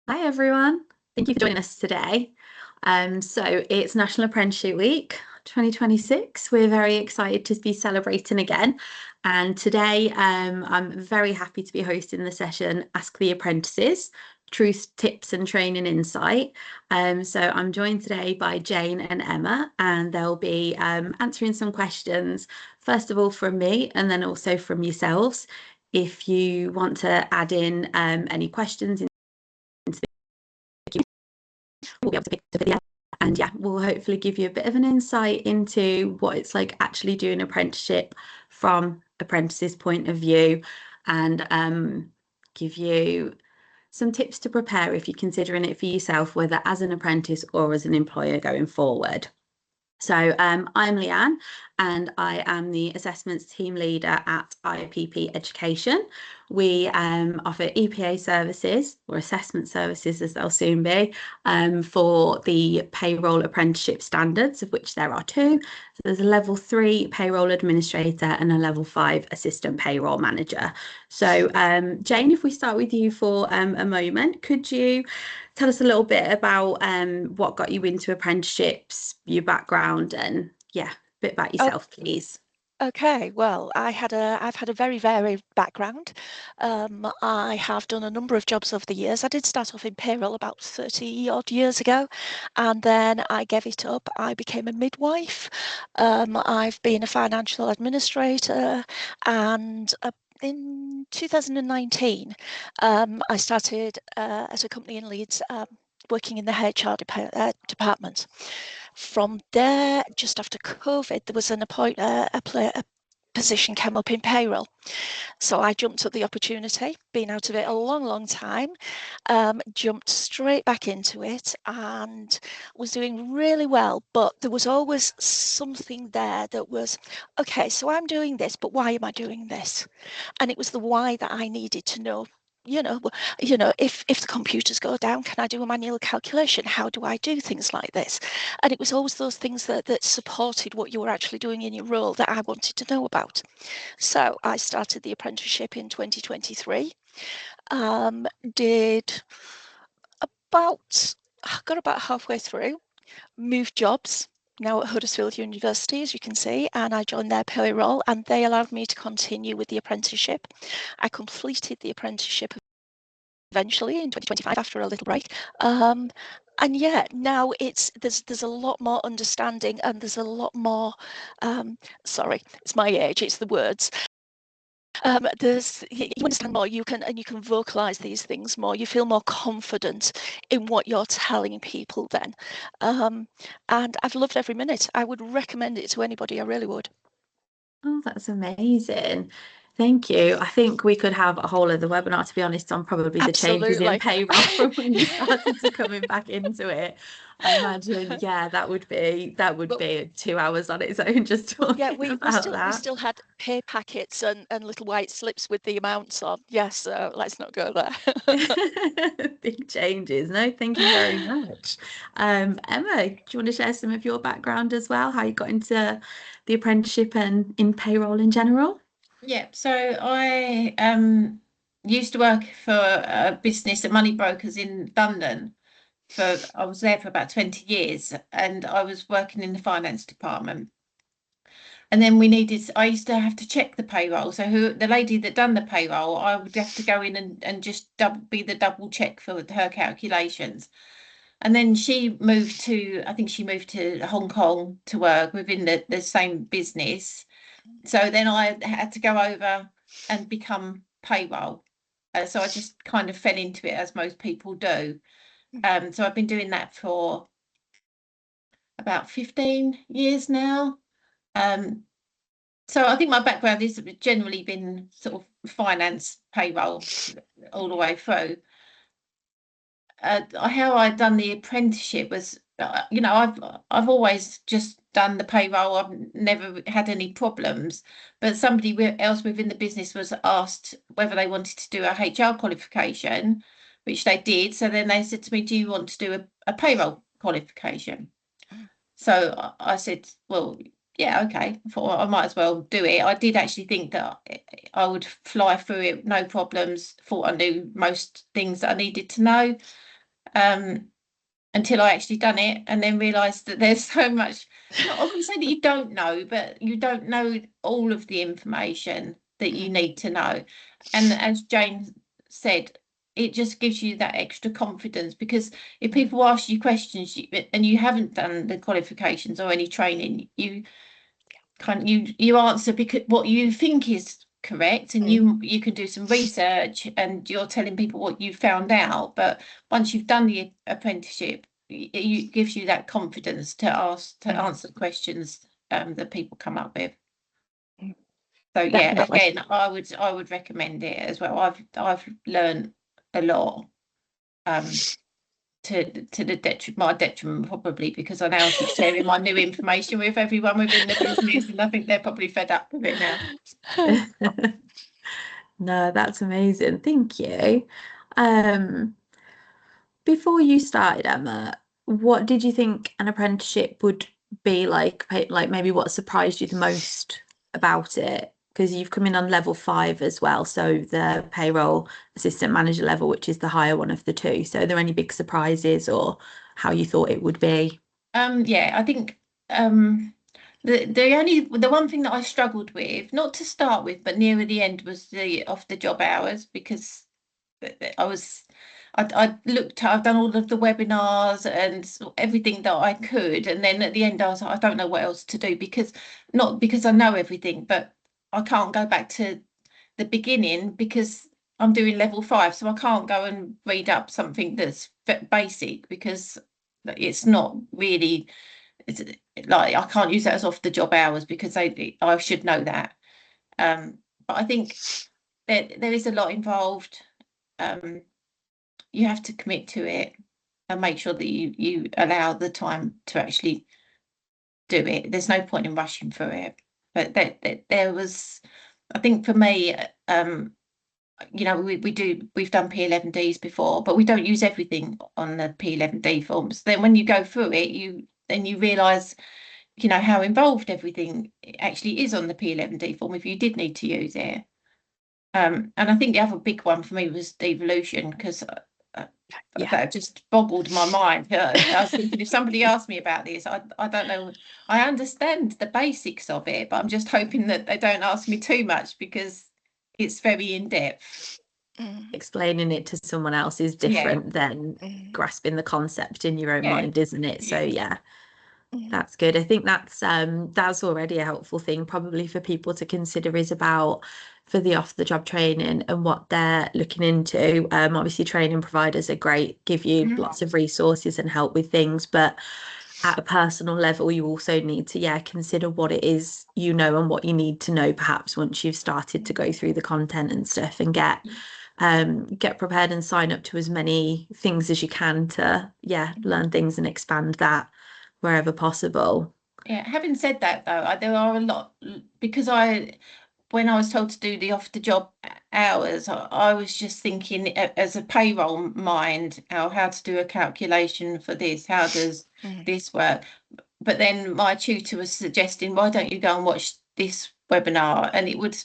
Hi everyone. Thank you for joining us today. So it's National Apprenticeship Week 2026. We're very excited to be celebrating again. And today I'm very happy to be hosting the session Ask the Apprentices, Truth, Tips and Training Insight. So I'm joined today by Jane and Emma, and they'll be answering some questions, first of all from me and then also from yourselves. If you want to add in any questions into we'll be able to pick up at the end. And yeah, we'll hopefully give you a bit of an insight into what it's like actually doing apprenticeship from apprentices' point of view, and give you some tips to prepare if you're considering it for yourself, whether as an apprentice or as an employer going forward. So I'm Leanne, and I am the assessments team leader at IPP Education. We offer EPA services, or assessment services as they'll soon be, for the payroll apprenticeship standards, of which there are two. So there's a level 3 payroll administrator and a level 5 assistant payroll manager. So Jane, if we start with you for a moment, could you tell us a little bit about what got you into apprenticeships, your background, and yeah, a bit about Oh, yourself, please. okay. Well, I've had a very varied background. I have done a number of jobs over the years. I did start off in payroll about 30 odd years ago, and then I gave it up. I became a midwife. I've been a financial administrator, and in 2019, I started at a company in Leeds, working in the HR department. From there, just after COVID, there was a position came up in payroll. So I jumped at the opportunity, been out of it a long, long time, jumped straight back into it and was doing really well. But there was always something there that was, okay, so I'm doing this, but why am I doing this? And it was the why that I needed to know. If the computers go down, can I do a manual calculation? How do I do things like this? And it was always those things that supported what you were actually doing in your role that I wanted to know about. So I started the apprenticeship in 2023. Did got about halfway through, moved jobs. Now at Huddersfield University, as you can see, and I joined their payroll, and they allowed me to continue with the apprenticeship. I completed the apprenticeship eventually in 2025 after a little break. And yeah, now there's a lot more understanding, and there's a lot more. Sorry, it's my age. It's the words. You understand more. You can vocalize these things more. You feel more confident in what you're telling people then. And I've loved every minute. I would recommend it to anybody. I really would. Oh, that's amazing. Thank you. I think we could have a whole other webinar, to be honest, on probably the changes in Absolutely. payroll from when you started to coming back into it. I imagine, yeah, that would be 2 hours on its own just Yeah, talking we about still we that. still had pay packets and little white slips with the amounts on. Yes, so let's not go there. Big changes. No, thank you very much. Emma, do you want to share some of your background as well? How you got into the apprenticeship and in payroll in general? Yeah, so I used to work for a business at Money Brokers in London. I was there for about 20 years, and I was working in the finance department. And then I used to have to check the payroll. So the lady that done the payroll, I would have to go in and just be the double check for her calculations. And then I think she moved to Hong Kong to work within the same business. So then I had to go over and become payroll. So I just kind of fell into it, as most people do. So I've been doing that for about 15 years now. So I think my background has generally been sort of finance, payroll all the way through. How I done the apprenticeship was, I've always just done the payroll. I've never had any problems. But somebody else within the business was asked whether they wanted to do a HR qualification, which they did. So then they said to me, "Do you want to do a payroll qualification?" So I said, "Well, yeah, okay." I thought, well, I might as well do it. I did actually think that I would fly through it, no problems. Thought I knew most things that I needed to know. until I actually done it, and then realised that there's so much. Not obviously say that you don't know, but you don't know all of the information that you need to know. And as Jane said, it just gives you that extra confidence, because if people ask you questions and you haven't done the qualifications or any training, you answer because what you think is correct, and you can do some research and you're telling people what you found out. But once you've done the apprenticeship, it gives you that confidence to answer questions that people come up with. So yeah, Definitely. again, I would recommend it as well. I've learned a lot, to the my detriment probably, because I now keep sharing my new information with everyone within the business, and I think they're probably fed up with it now. No, that's amazing. Thank you. Before you started, Emma, what did you think an apprenticeship would be like? Like maybe what surprised you the most about it? Because you've come in on level 5 as well, so the payroll assistant manager level, which is the higher one of the two. So are there any big surprises or how you thought it would be? Yeah, I think the one thing that I struggled with, not to start with, but nearer the end, was the off the job hours, because I've done all of the webinars and everything that I could, and then at the end I was like, I don't know what else to do, because not because I know everything, but I can't go back to the beginning because I'm doing level 5, so I can't go and read up something that's basic, because it's not really, it's like I can't use that as off the job hours, because I should know that. But I think there is a lot involved. You have to commit to it and make sure that you allow the time to actually do it. There's no point in rushing through it. But there was, I think for me, we've done P11Ds before, but we don't use everything on the P11D forms. Then when you go through it, you realise, how involved everything actually is on the P11D form if you did need to use it. And I think the other big one for me was devolution, because that just boggled my mind. I was thinking, if somebody asked me about this, I don't know. I understand the basics of it, but I'm just hoping that they don't ask me too much, because it's very in depth. Explaining it to someone else is different than grasping the concept in your own mind, isn't it? So yeah, that's good. I think that's already a helpful thing probably for people to consider, is about for the off the job training and what they're looking into. Obviously training providers are great, give you lots of resources and help with things, but at a personal level you also need to consider what it is and what you need to know, perhaps once you've started to go through the content and stuff, and get prepared and sign up to as many things as you can to learn things and expand that wherever possible. Yeah, having said that though, there are a lot, because when I was told to do the off the job hours, I was just thinking as a payroll mind, how to do a calculation for this, how does this work? But then my tutor was suggesting, why don't you go and watch this webinar? And it would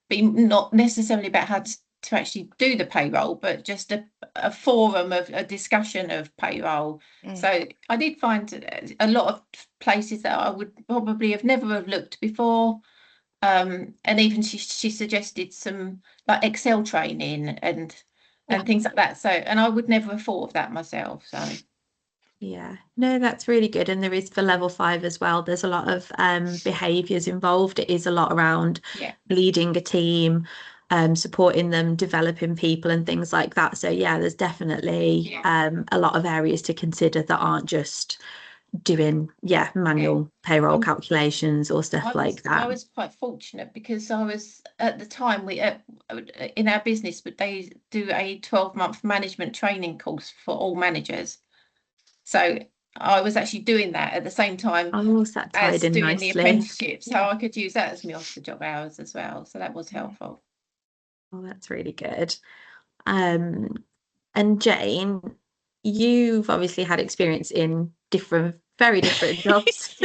be not necessarily about how to actually do the payroll, but just a forum of a discussion of payroll. So I did find a lot of places that I would probably have never have looked before. And even she suggested some like Excel training and things like that. So, and I would never have thought of that myself. So yeah, no, that's really good. And there is for level 5 as well, there's a lot of behaviours involved. It is a lot around leading a team, supporting them, developing people and things like that. So yeah, there's definitely a lot of areas to consider that aren't just doing manual payroll calculations or stuff like that. I was quite fortunate, because I was at the time in our business, but they do a 12-month management training course for all managers. So I was actually doing that at the same time as doing the apprenticeship, so I could use that as my off the job hours as well. So that was helpful. Oh, that's really good. And Jane, you've obviously had experience in very different jobs.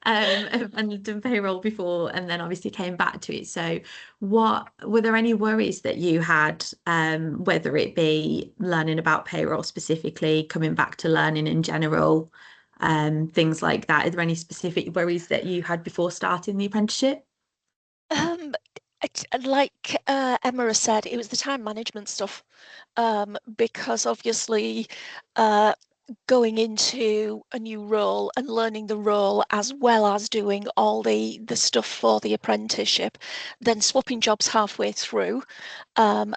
and done payroll before, and then obviously came back to it. So, what were there any worries that you had, whether it be learning about payroll specifically, coming back to learning in general, things like that? Are there any specific worries that you had before starting the apprenticeship? Um, like Emma has said, it was the time management stuff, because obviously going into a new role and learning the role as well as doing all the stuff for the apprenticeship, then swapping jobs halfway through,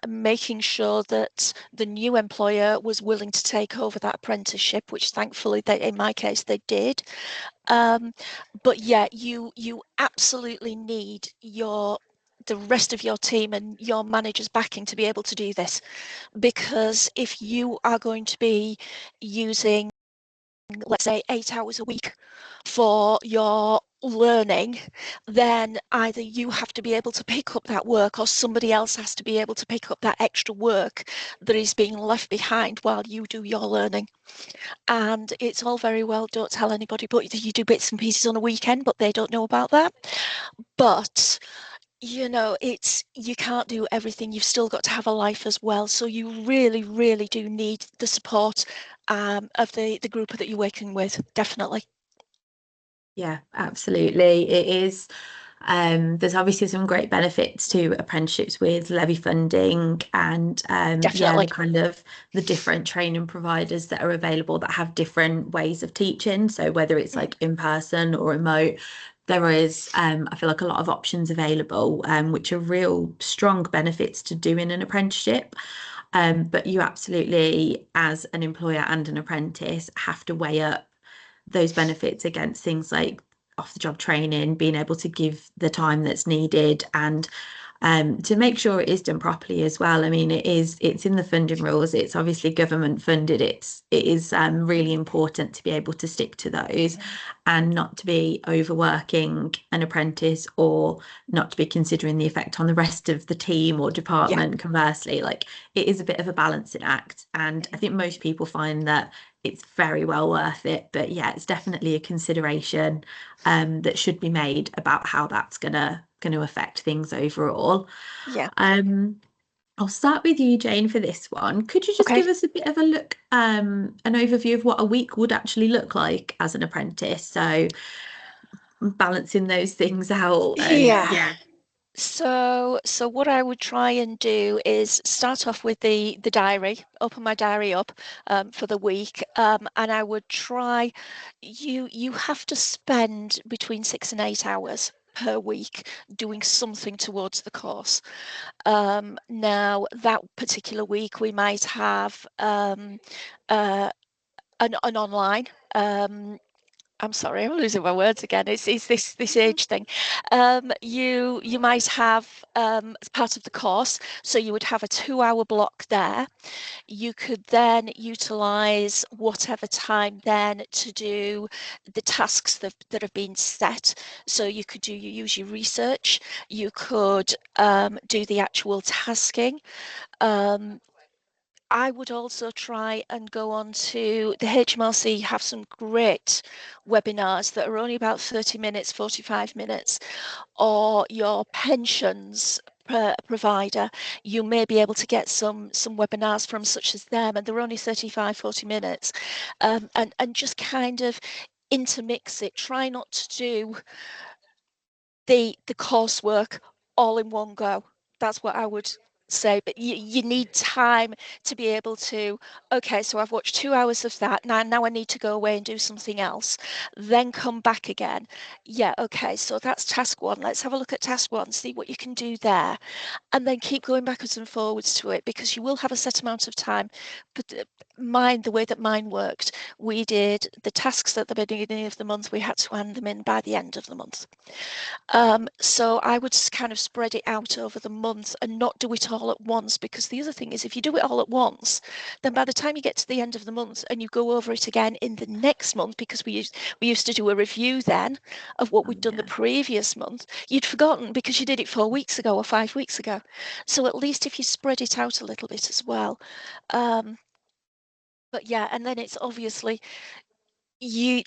making sure that the new employer was willing to take over that apprenticeship, which thankfully they, in my case, they did. But yeah, you absolutely need the rest of your team and your managers backing to be able to do this, because if you are going to be using, let's say, 8 hours a week for your learning, then either you have to be able to pick up that work or somebody else has to be able to pick up that extra work that is being left behind while you do your learning. And it's all very well, don't tell anybody, but you do bits and pieces on a weekend, but they don't know about that. But you know, it's, you can't do everything. You've still got to have a life as well. So you really, really do need the support of the group that you're working with, definitely. Yeah, absolutely. It is. There's obviously some great benefits to apprenticeships with levy funding and yeah, Definitely. the kind of the different training providers that are available that have different ways of teaching. So whether it's Mm. like in person or remote, there is I feel like a lot of options available, which are real strong benefits to doing an apprenticeship. But you absolutely, as an employer and an apprentice, have to weigh up those benefits against things like off the job training, being able to give the time that's needed, and to make sure it is done properly as well. I mean, it's in the funding rules. It's obviously government funded. It is really important to be able to stick to those Mm. and not to be overworking an apprentice or not to be considering the effect on the rest of the team or Yeah. department. Conversely, like it is a bit of a balancing act, and I Mm. think most people find that it's very well worth it. But yeah, it's definitely a consideration that should be made about how that's gonna affect things overall. Yeah. Um, I'll start with you, Jane, for this one. Could you just Okay. give us a bit of a look, an overview of what a week would actually look like as an apprentice? So balancing those things out and Yeah. yeah. So what I would try and do is start off with the diary, open my diary up for the week, and I would try. You have to spend between 6 and 8 hours per week doing something towards the course. Now that particular week we might have uh, an online. I'm sorry, I'm losing my words again. It's this age thing. You might have as part of the course, so you would have a 2 hour block there. You could then utilize whatever time then to do the tasks that have been set. So you could use your research. You could do the actual tasking. Um, I would also try and go on to the HMRC, have some great webinars that are only about 30 minutes, 45 minutes, or your pensions provider, you may be able to get some webinars from such as them, and they're only 35, 40 minutes, and just kind of intermix it. Try not to do the coursework all in one go. That's what I would say. But you need time to be able to, okay, so I've watched 2 hours of that. Now I need to go away and do something else. Then come back again. Yeah, okay, so that's task one. Let's have a look at task one, see what you can do there. And then keep going backwards and forwards to it, because you will have a set amount of time. But the way that mine worked, we did the tasks at the beginning of the month, we had to hand them in by the end of the month. So I would kind of spread it out over the month and not do it all at once, because the other thing is, if you do it all at once, then by the time you get to the end of the month and you go over it again in the next month, because we used to do a review then of what we'd done the Yeah. previous month, you'd forgotten because you did it 4 weeks ago or 5 weeks ago. So at least if you spread it out a little bit as well. But yeah, and then it's obviously you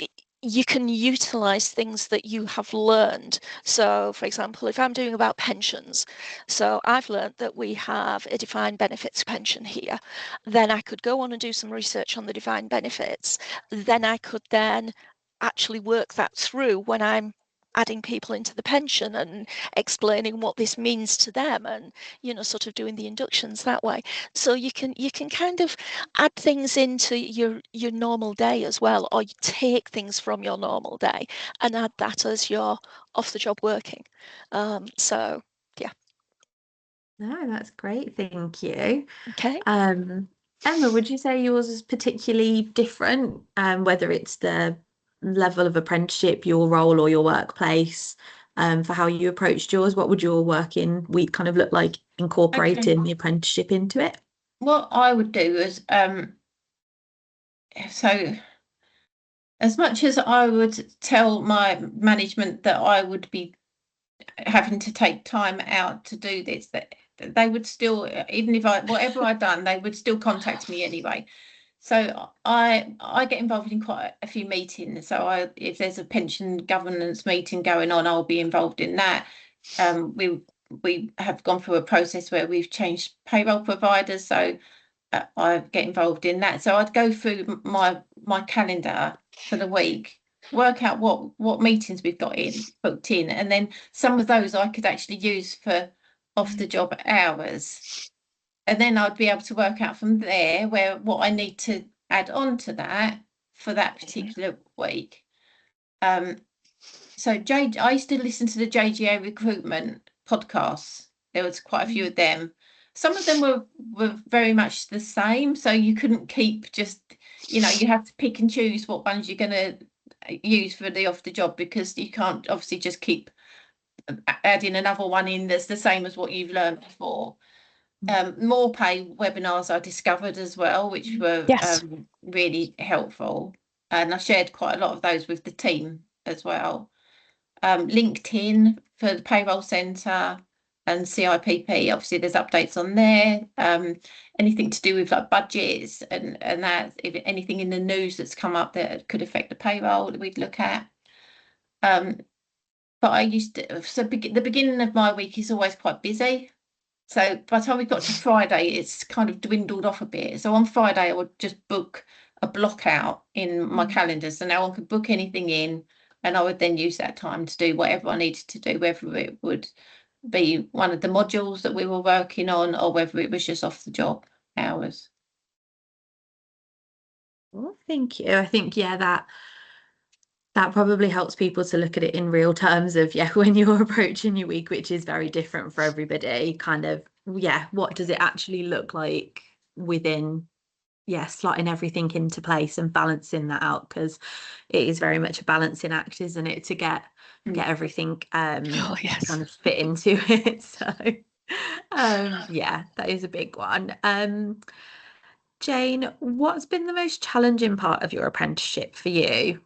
you can utilize things that you have learned. So, for example, if I'm doing about pensions, so I've learned that we have a defined benefits pension here, then I could go on and do some research on the defined benefits. Then I could then actually work that through when I'm adding people into the pension and explaining what this means to them, and sort of doing the inductions that way. So you can kind of add things into your normal day as well, or you take things from your normal day and add that as your off the job working. So yeah. No, that's great. Thank you. Okay. Emma, would you say yours is particularly different, whether it's the level of apprenticeship, your role, or your workplace, for how you approached yours? What would your working week kind of look like, Okay. incorporating the apprenticeship into it? What I would do is, so as much as I would tell my management that I would be having to take time out to do this, that they would still, even if whatever I'd done, they would still contact me anyway. So I get involved in quite a few meetings. So if there's a pension governance meeting going on, I'll be involved in that. We have gone through a process where we've changed payroll providers, so I get involved in that. So I'd go through my calendar for the week, work out what meetings we've got booked in, and then some of those I could actually use for off the job hours. And then I'd be able to work out from there what I need to add on to that for that particular week. So I used to listen to the JGA recruitment podcasts. There was quite a few of them. Some of them were very much the same, so you couldn't keep just, you have to pick and choose what ones you're going to use for the off the job, because you can't obviously just keep adding another one in that's the same as what you've learned before. More pay webinars I discovered as well, which were Yes. really helpful, and I shared quite a lot of those with the team as well. LinkedIn for the payroll centre and CIPP, obviously there's updates on there. Anything to do with like budgets and that, if anything in the news that's come up that could affect the payroll that we'd look at. But I used to, so the beginning of my week is always quite busy. So by the time we got to Friday, it's kind of dwindled off a bit. So on Friday, I would just book a block out in my calendar, so no one could book anything in, and I would then use that time to do whatever I needed to do, whether it would be one of the modules that we were working on or whether it was just off the job hours. Well, thank you. I think, yeah, that probably helps people to look at it in real terms of, yeah, when you're approaching your week, which is very different for everybody, kind of, yeah, what does it actually look like within, yeah, slotting everything into place and balancing that out, because it is very much a balancing act, isn't it, to get everything Oh, yes. to kind of fit into it. So yeah, that is a big one. Jane, what's been the most challenging part of your apprenticeship for you?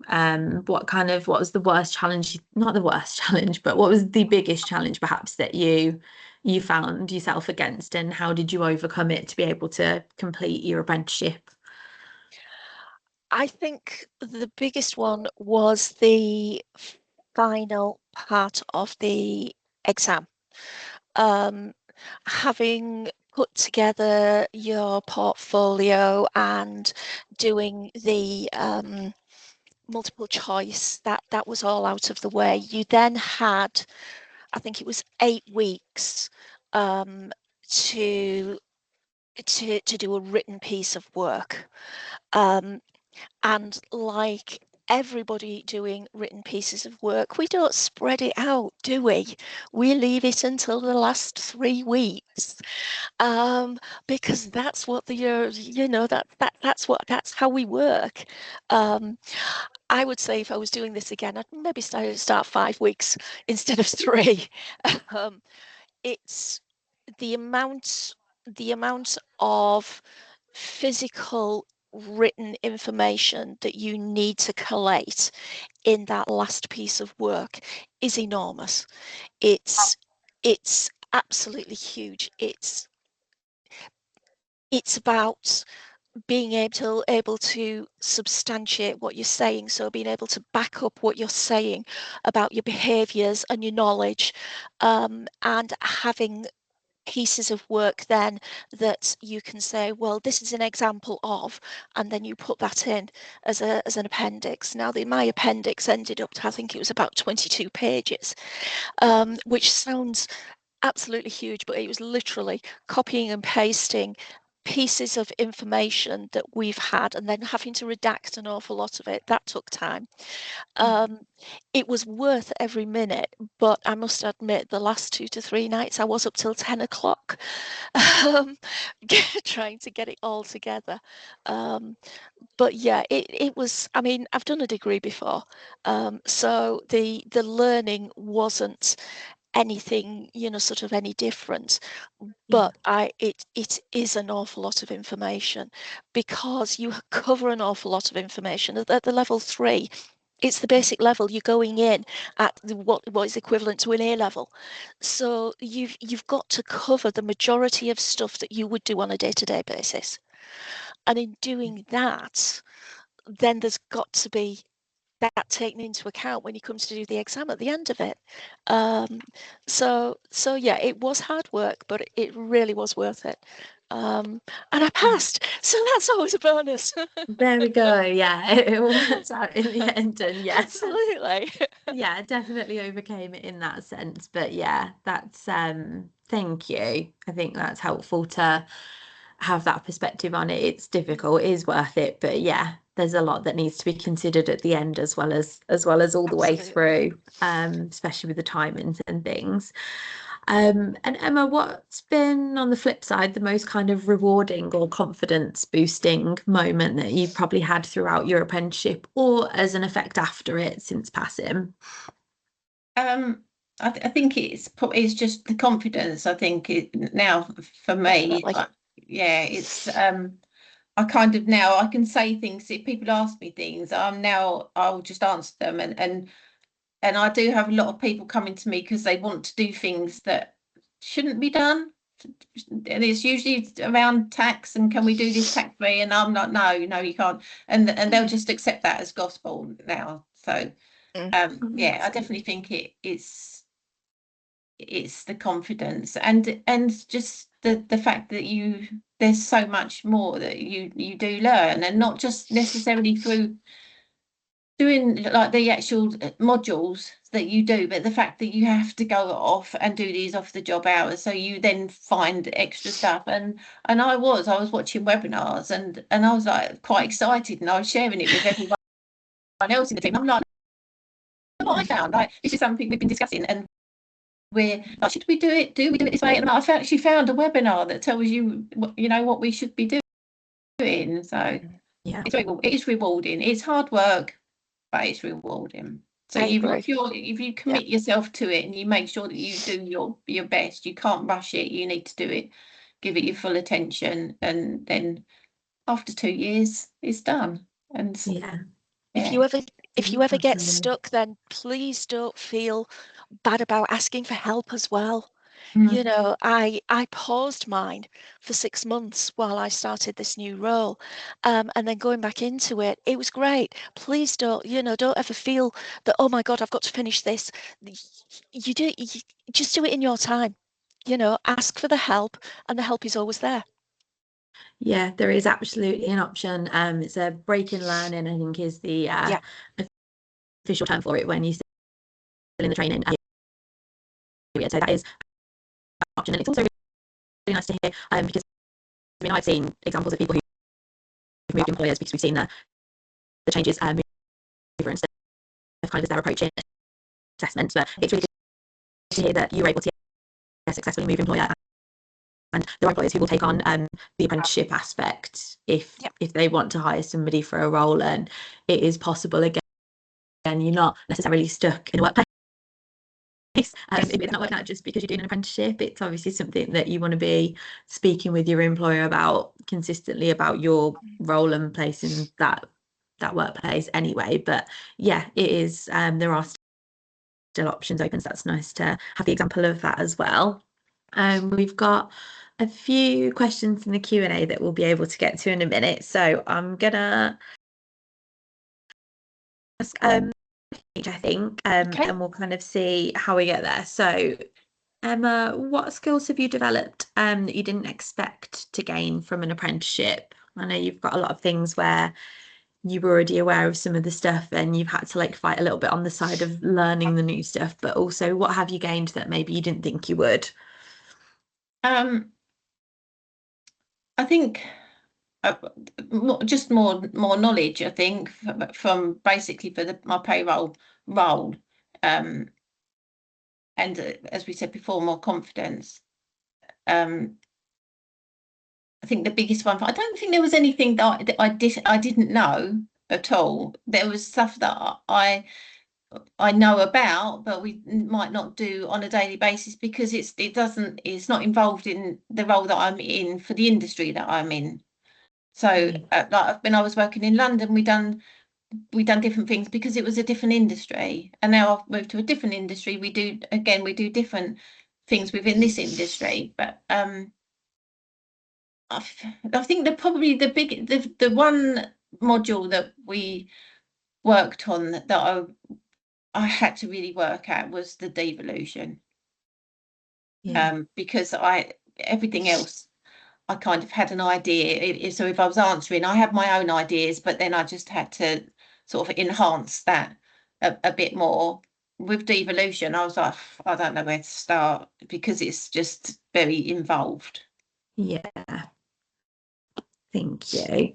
What was the worst challenge, not the worst challenge, but what was the biggest challenge perhaps that you found yourself against, and how did you overcome it to be able to complete your apprenticeship? I think the biggest one was the final part of the exam. Having put together your portfolio and doing the multiple choice, that was all out of the way. You then had, I think it was 8 weeks to do a written piece of work. And like everybody doing written pieces of work, we don't spread it out, do we? We leave it until the last 3 weeks, because that's what that's how we work. I would say if I was doing this again, I'd maybe start 5 weeks instead of 3. It's the amount of physical written information that you need to collate in that last piece of work is enormous. It's absolutely huge. It's about being able to substantiate what you're saying, so being able to back up what you're saying about your behaviours and your knowledge, and having pieces of work then that you can say, well, this is an example of, and then you put that in as an appendix. Now, my appendix ended up to, I think it was about 22 pages, which sounds absolutely huge, but it was literally copying and pasting pieces of information that we've had and then having to redact an awful lot of it. That took time. It was worth every minute, but I must admit the last 2 to 3 nights I was up till 10 o'clock trying to get it all together. But yeah, it was, I mean, I've done a degree before, so the learning wasn't anything, sort of any different, but it is an awful lot of information, because you cover an awful lot of information at the level 3. It's the basic level. You're going in at what is equivalent to an A level, so you've got to cover the majority of stuff that you would do on a day-to-day basis, and in doing that, then there's got to be that taken into account when you come to do the exam at the end of it. So yeah, it was hard work, but it really was worth it. And I passed, so that's always a bonus. There we go. Yeah, it worked out in the end, and yes, Absolutely. yeah, definitely overcame it in that sense. But yeah, that's thank you. I think that's helpful to have that perspective on it. It's difficult, it is worth it, but yeah, there's a lot that needs to be considered at the end as well as all the way through, especially with the timings and things. And Emma, what's been on the flip side the most kind of rewarding or confidence boosting moment that you've probably had throughout your apprenticeship, or as an effect after it since passing? I think it's just the confidence. I think now for me, yeah, it's I kind of now I can say things. If people ask me things, I'll just answer them, and I do have a lot of people coming to me because they want to do things that shouldn't be done, and it's usually around tax and can we do this tax free, and I'm like, no, you can't, and they'll just accept that as gospel now. So yeah, I definitely think it's the confidence and just the fact that there's so much more that you do learn, and not just necessarily through doing like the actual modules that you do, but the fact that you have to go off and do these off the job hours, so you then find extra stuff. And I was watching webinars, and I was like quite excited, and I was sharing it with everyone else in the team. I'm like, what I found, like, this is something we've been discussing, and we're like, should we do it? Do we do it this way? And I've actually found a webinar that tells you, what we should be doing. So Yeah, it is rewarding. It's hard work, but it's rewarding. So if you commit yourself to it and you make sure that you do your best, you can't rush it. You need to do it, give it your full attention, and then after 2 years, it's done. And yeah. If you ever get stuck, then please don't feel bad about asking for help as well. I paused mine for 6 months while I started this new role, and then going back into it, it was great. Please don't ever feel that, oh my God, I've got to finish this. You just do it in your time. Ask for the help, and the help is always there. Yeah, there is absolutely an option. It's a break in learning, I think, is the official term for it when you're still in the training period. So that is an option, and it's also really nice to hear, because I've seen examples of people who've moved employers because we've seen the changes move over and stuff, kind of as they're approaching assessment. But it's really good to hear that you're able to successfully move employer, and there are employers who will take on the apprenticeship aspect if they want to hire somebody for a role, and it is possible. Again, you're not necessarily stuck in a workplace. If it's not working out just because you're doing an apprenticeship, it's obviously something that you want to be speaking with your employer about consistently, about your role and place in that workplace anyway. But yeah, it is, there are still options open, so that's nice to have the example of that as well. We've got a few questions in the Q&A that we'll be able to get to in a minute. So I'm gonna ask each, I think, Okay. and we'll kind of see how we get there. So Emma, what skills have you developed that you didn't expect to gain from an apprenticeship? I know you've got a lot of things where you were already aware of some of the stuff and you've had to like fight a little bit on the side of learning the new stuff, but also what have you gained that maybe you didn't think you would? I think just more knowledge, I think, from basically for my payroll role. And as we said before, more confidence. I think the biggest one, I don't think there was anything that I didn't know at all. There was stuff that I know about, but we might not do on a daily basis because it's not involved in the role that I'm in for the industry that I'm in. So like when I was working in London, we done different things because it was a different industry, and now I've moved to a different industry. We do different things within this industry, but I think that probably the one module that we worked on that I had to really work at was the devolution. Because everything else I kind of had an idea. So if I was answering, I had my own ideas, but then I just had to sort of enhance that a bit more. With devolution, I was like, I don't know where to start because it's just very involved. Yeah, thank you.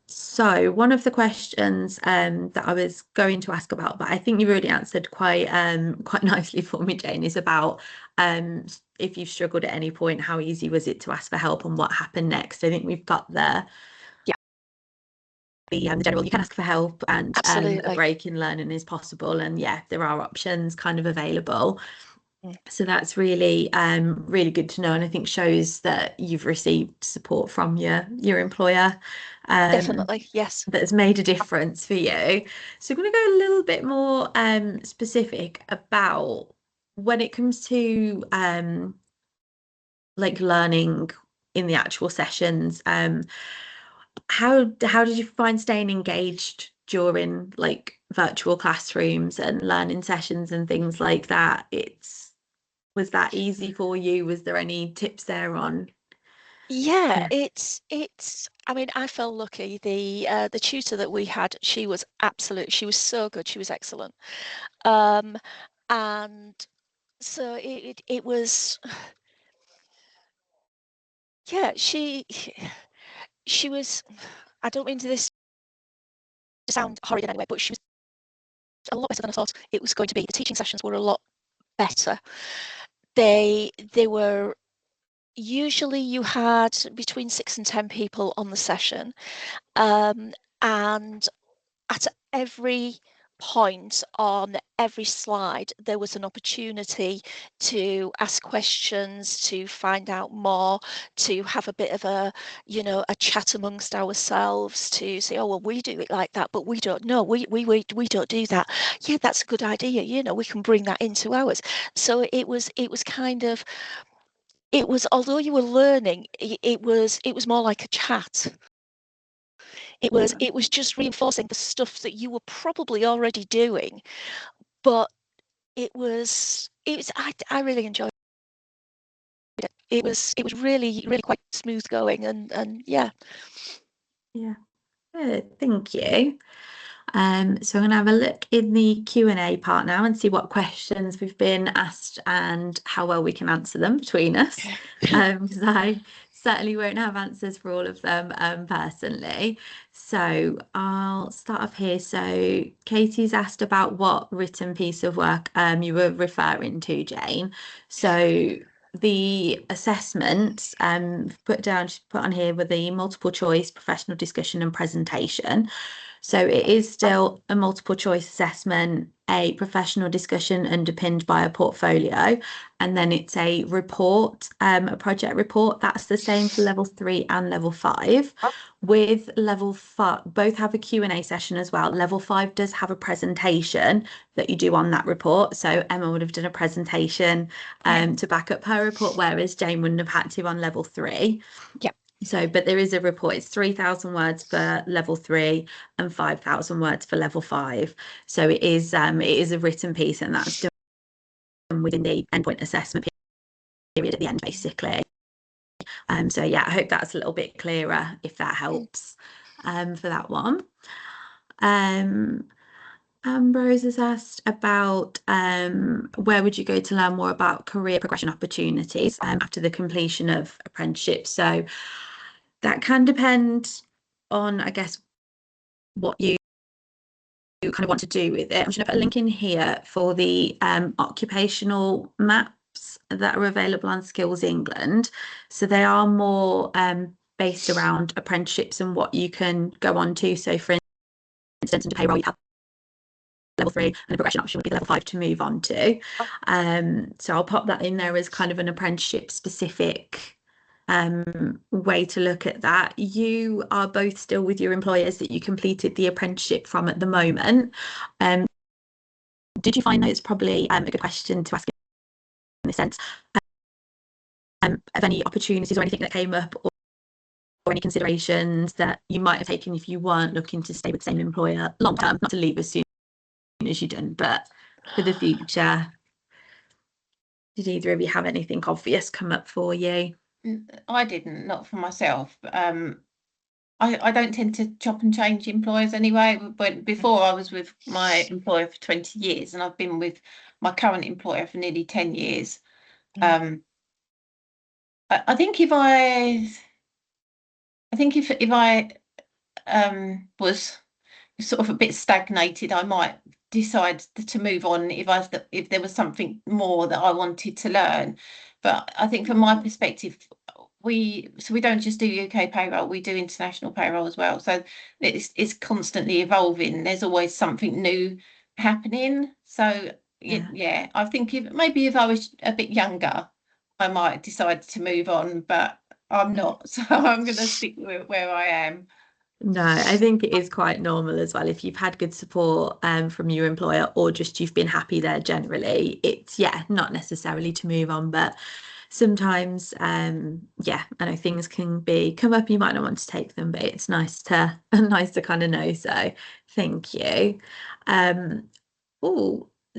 So one of the questions that I was going to ask about, but I think you've already answered quite nicely for me, Jane, is about if you've struggled at any point, how easy was it to ask for help and what happened next? I think we've got the general, you can ask for help and a Absolutely. break in learning is possible, and yeah, there are options kind of available. So that's really really good to know, and I think shows that you've received support from your employer. Definitely, yes. That has made a difference for you. So I'm going to go a little bit more specific about when it comes to like learning in the actual sessions. How did you find staying engaged during like virtual classrooms and learning sessions and things like that? Was that easy for you? Was there any tips there on? Yeah, it's I mean, I felt lucky. The tutor that we had, she was so good, she was excellent. And so it was yeah, she was, I don't mean to this to sound horrid in any way, but she was a lot better than I thought it was going to be. The teaching sessions were a lot better. They were usually you had between 6 and 10 people on the session, and at every point on every slide there was an opportunity to ask questions, to find out more, to have a bit of a chat amongst ourselves, to say, oh well, we do it like that, but we don't know, we don't do that. Yeah, that's a good idea, we can bring that into ours. So it was kind of, although you were learning, it was more like a chat. It was just reinforcing the stuff that you were probably already doing, but I really enjoyed it. It was really quite smooth going, and yeah. Yeah, good, thank you. So I'm going to have a look in the Q&A part now and see what questions we've been asked and how well we can answer them between us. Because I certainly won't have answers for all of them personally. So I'll start off here. So Katie's asked about what written piece of work you were referring to, Jane. So the assessments put on here with the multiple choice, professional discussion and presentation. So it is still a multiple choice assessment a professional discussion underpinned by a portfolio, and then it's a report, a project report. That's the same for level 3 and level 5. With level 5, both have a Q&A session as well. Level 5 does have a presentation that you do on that report. So Emma would have done a presentation to back up her report, whereas Jane wouldn't have had to on level 3. Yeah. So, but there is a report. It's 3,000 words for level 3 and 5,000 words for level 5. So it is a written piece, and that's done within the endpoint assessment period at the end, basically. So yeah, I hope that's a little bit clearer, if that helps, for that one. Ambrose has asked about where would you go to learn more about career progression opportunities after the completion of apprenticeship. So that can depend on, I guess, what you kind of want to do with it. I'm just going to put a link in here for the occupational maps that are available on Skills England. So they are more based around apprenticeships and what you can go on to. So for instance, into payroll, you have level 3, and the progression option would be level 5 to move on to. So I'll pop that in there as kind of an apprenticeship specific way to look at that. You are both still with your employers that you completed the apprenticeship from at the moment. Did you find that it's probably a good question to ask in this sense of any opportunities or anything that came up, or any considerations that you might have taken if you weren't looking to stay with the same employer long term, not to leave as soon as you've done, but for the future? Did either of you have anything obvious come up for you? I didn't, not for myself. I don't tend to chop and change employers anyway. But before, I was with my employer for 20 years, and I've been with my current employer for nearly 10 years. I think if I was sort of a bit stagnated, I might decide to move on if there was something more that I wanted to learn. But I think from my perspective, we don't just do UK payroll, we do international payroll as well. So it's constantly evolving. There's always something new happening. So yeah, I think if I was a bit younger, I might decide to move on, but I'm not. So I'm going to stick with where I am. No, I think it is quite normal as well. If you've had good support from your employer, or just you've been happy there generally, it's not necessarily to move on, but sometimes I know things can come up, you might not want to take them, but it's nice to kind of know. So thank you.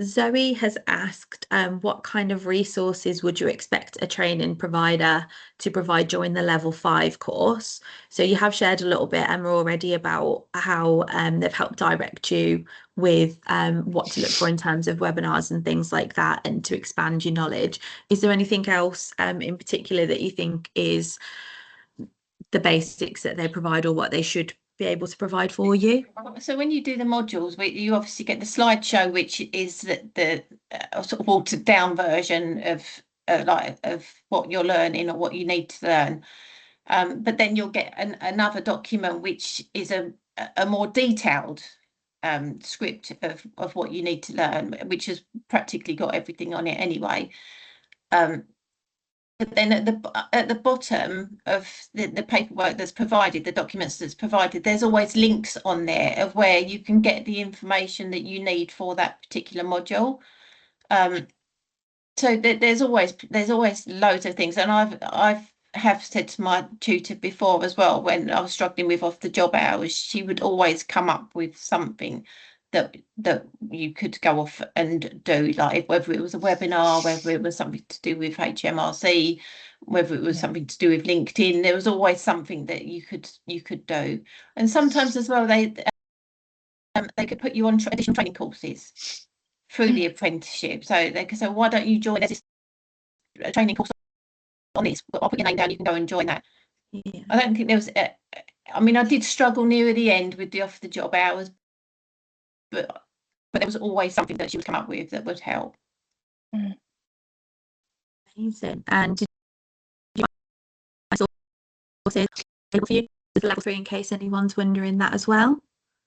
Zoe has asked, what kind of resources would you expect a training provider to provide during the level 5 course? So you have shared a little bit, Emma, already about how they've helped direct you with what to look for in terms of webinars and things like that, and to expand your knowledge. Is there anything else in particular that you think is the basics that they provide, or what they should be able to provide for you? So when you do the modules, you obviously get the slideshow, which is the sort of watered down version of what you're learning or what you need to learn. But then you'll get another document which is a more detailed script of what you need to learn, which has practically got everything on it anyway. But then at the bottom of the paperwork that's provided, the documents that's provided, there's always links on there of where you can get the information that you need for that particular module. So there's always loads of things, and I have said to my tutor before as well, when I was struggling with off the job hours, she would always come up with something that you could go off and do, like whether it was a webinar, whether it was something to do with HMRC, whether it was something to do with LinkedIn. There was always something that you could do. And sometimes as well, they could put you on additional training courses through the apprenticeship. So they could say, why don't you join this training course on this? I'll put your name down, you can go and join that. I don't think there was I did struggle near the end with the off the job hours, but there was always something that she would come up with that would help. Amazing. And did you sources available for you? Is the level 3, in case anyone's wondering that as well?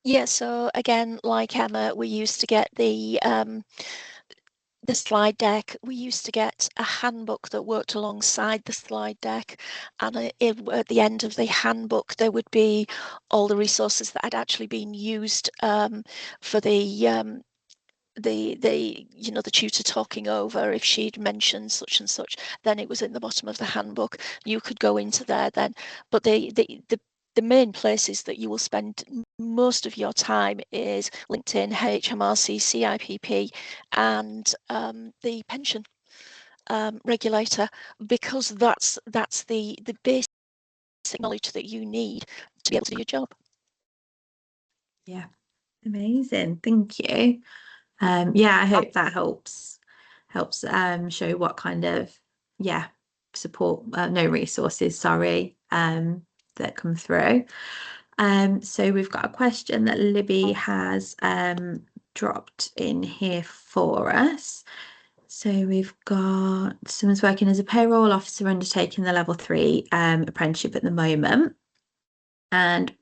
Yeah, so again, like Emma, we used to get the slide deck. We used to get a handbook that worked alongside the slide deck, and at the end of the handbook there would be all the resources that had actually been used for the the tutor talking over. If she'd mentioned such and such, then it was in the bottom of the handbook. You could go into there then, but the main places that you will spend most of your time is LinkedIn, HMRC, CIPP, and the pension regulator, because that's the basic knowledge that you need to be able to do your job. Yeah, amazing. Thank you. Yeah, I hope that helps show what kind of support, no resources, sorry, that come through. So we've got a question that Libby has dropped in here for us. So we've got someone's working as a payroll officer undertaking the level 3 apprenticeship at the moment, and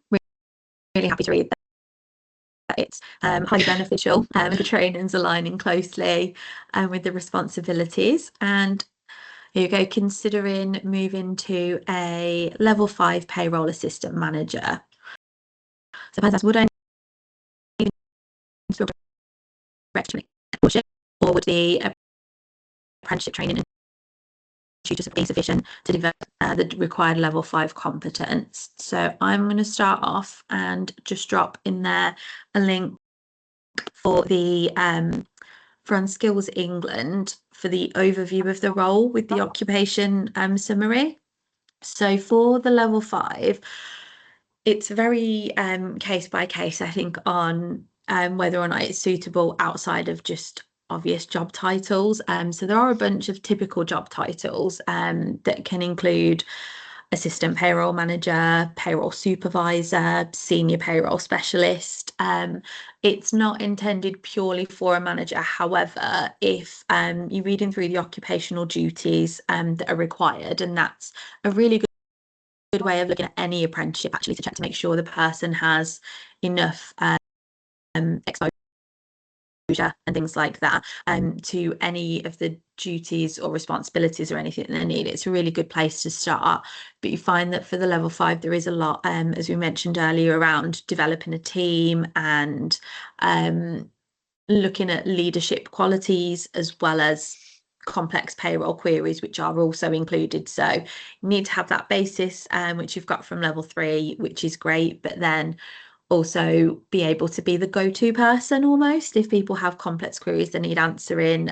really happy to read that it's highly beneficial, the training's aligning closely with the responsibilities. And here you go, considering moving to a level 5 payroll assistant manager. So would I need to or would the apprenticeship training and tutors be sufficient to develop the required level 5 competence? So I'm going to start off and just drop in there a link for the from Skills England for the overview of the role with the occupation summary. So for the level 5, it's very case by case, I think, on whether or not it's suitable outside of just obvious job titles. So there are a bunch of typical job titles that can include assistant payroll manager, payroll supervisor, senior payroll specialist. It's not intended purely for a manager. However, if you're reading through the occupational duties that are required, and that's a really good way of looking at any apprenticeship, actually, to check to make sure the person has enough exposure and things like that to any of the duties or responsibilities or anything that they need. It's a really good place to start. But you find that for the level 5 there is a lot, as we mentioned earlier, around developing a team and looking at leadership qualities, as well as complex payroll queries, which are also included. So you need to have that basis which you've got from level 3, which is great, but then also be able to be the go-to person almost if people have complex queries that need answering,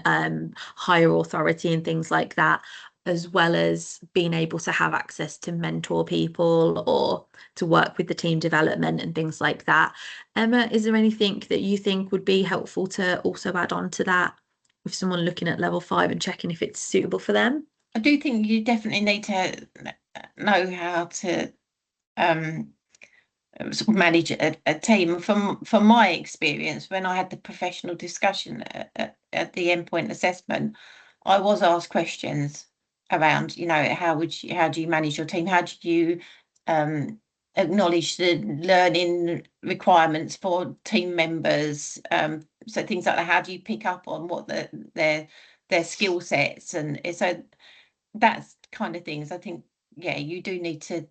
higher authority and things like that, as well as being able to have access to mentor people or to work with the team development and things like that. Emma, is there anything that you think would be helpful to also add on to that with someone looking at level 5 and checking if it's suitable for them? I do think you definitely need to know how to sort of manage a team. From my experience, when I had the professional discussion at the endpoint assessment, I was asked questions around, how do you manage your team? How do you acknowledge the learning requirements for team members? So things like that. How do you pick up on what their skill sets? And so that's kind of things. I think, you do need to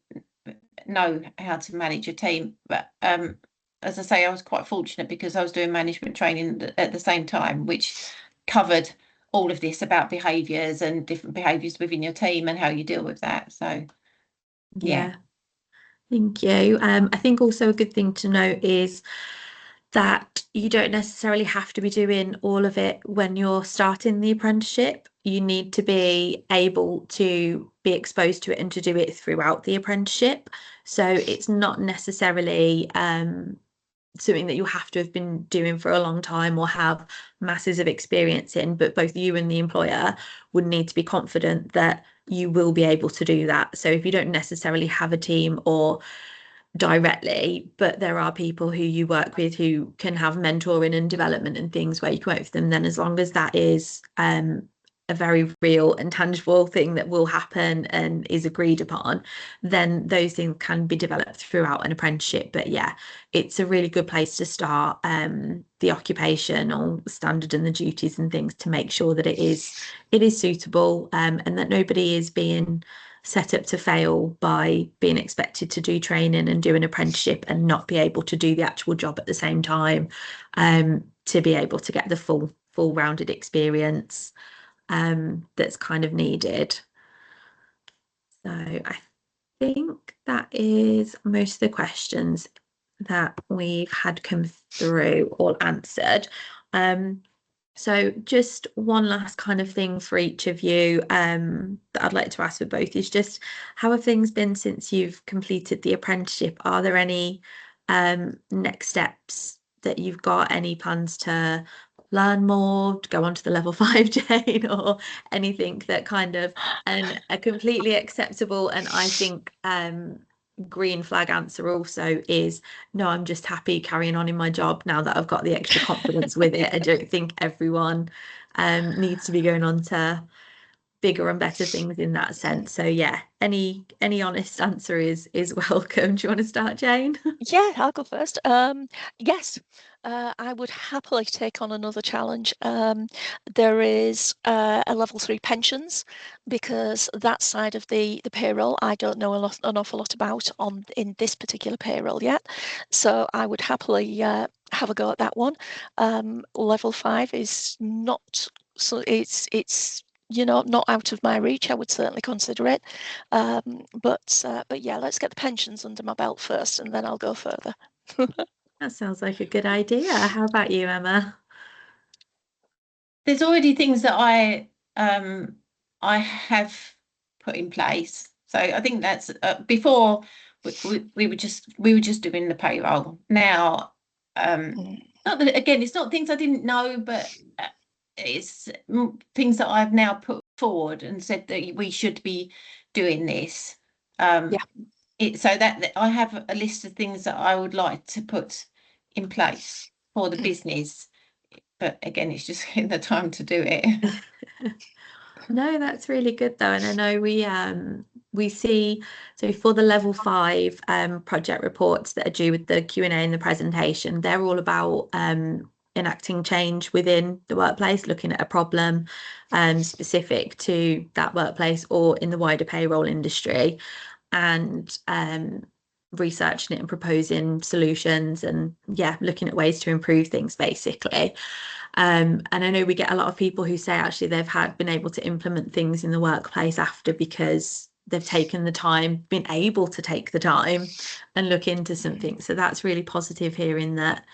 know how to manage a team. But as I say, I was quite fortunate because I was doing management training at the same time, which covered all of this about behaviours and different behaviours within your team and how you deal with that. So yeah. Thank you. I think also a good thing to note is that you don't necessarily have to be doing all of it when you're starting the apprenticeship. You need to be able to be exposed to it and to do it throughout the apprenticeship. So it's not necessarily something that you have to have been doing for a long time or have masses of experience in, but both you and the employer would need to be confident that you will be able to do that. So if you don't necessarily have a team or directly, but there are people who you work with who can have mentoring and development and things where you can work with them, then as long as that is a very real and tangible thing that will happen and is agreed upon, then those things can be developed throughout an apprenticeship. But yeah, it's a really good place to start the occupational standard and the duties and things to make sure that it is suitable, and that nobody is being set up to fail by being expected to do training and do an apprenticeship and not be able to do the actual job at the same time, to be able to get the full rounded experience that's kind of needed. So I think that is most of the questions that we've had come through all answered. So just one last kind of thing for each of you that I'd like to ask for both is just how have things been since you've completed the apprenticeship? Are there any next steps that you've got? Any plans to learn more, to go on to the level 5, Jane, or anything that kind of a completely acceptable and I think green flag answer also is no, I'm just happy carrying on in my job now that I've got the extra confidence with it. I don't think everyone needs to be going on to bigger and better things in that sense. So yeah, any honest answer is welcome. Do you want to start, Jane? Yeah, I'll go first. Yes, I would happily take on another challenge. There is a level 3 pensions, because that side of the payroll I don't know an awful lot about in this particular payroll yet. So I would happily have a go at that one. Level 5 is not, so it's not out of my reach. I would certainly consider it. But yeah, let's get the pensions under my belt first, and then I'll go further. That sounds like a good idea. How about you, Emma? There's already things that I have put in place. So I think that's before we were just doing the payroll. Now, not that, again, it's not things I didn't know, but it's things that I've now put forward and said that we should be doing this. So that I have a list of things that I would like to put in place for the business, but again, it's just getting the time to do it. No, that's really good though, and I know we see, so for the level 5 project reports that are due with the Q&A and the presentation, they're all about enacting change within the workplace, looking at a problem specific to that workplace or in the wider payroll industry, and researching it and proposing solutions and yeah, looking at ways to improve things basically. And I know we get a lot of people who say actually they've been able to implement things in the workplace after, because they've taken the time, been able to take the time and look into something. So that's really positive hearing that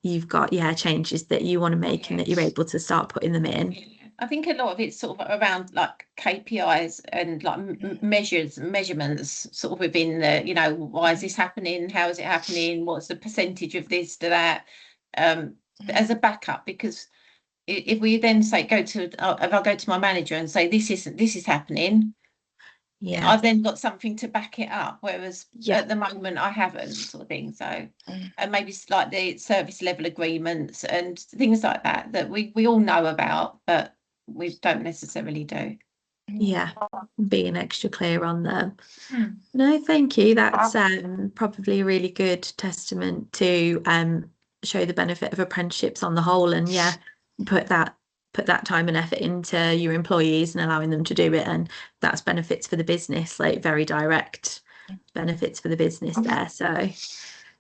you've got changes that you want to make and that you're able to start putting them in. I think a lot of it's sort of around like KPIs and like measurements sort of within the, why is this happening? How is it happening? What's the percentage of this to that? As a backup, because if we then say if I go to my manager and say this is happening, I've then got something to back it up, whereas at the moment I haven't, sort of thing. So and maybe like the service level agreements and things like that we all know about, but we don't necessarily do. Yeah, being extra clear on them. No, thank you. That's probably a really good testament to show the benefit of apprenticeships on the whole, and put that time and effort into your employees and allowing them to do it, and that's benefits for the business, like very direct benefits for the business there. So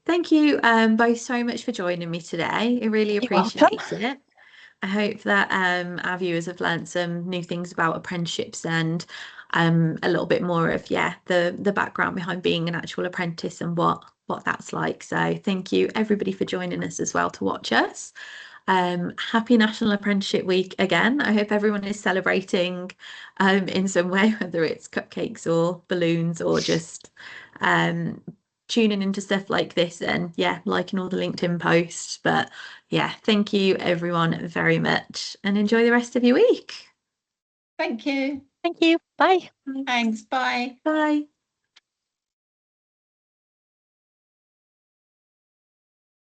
thank you both so much for joining me today. I really appreciate it. I hope that our viewers have learned some new things about apprenticeships and a little bit more of the background behind being an actual apprentice and what that's like. So thank you everybody for joining us as well to watch us. Happy National Apprenticeship Week again. I hope everyone is celebrating in some way, whether it's cupcakes or balloons or just tuning into stuff like this and liking all the LinkedIn posts. But thank you everyone very much and enjoy the rest of your week. Thank you. Thank you. Bye. Thanks. Bye. Bye.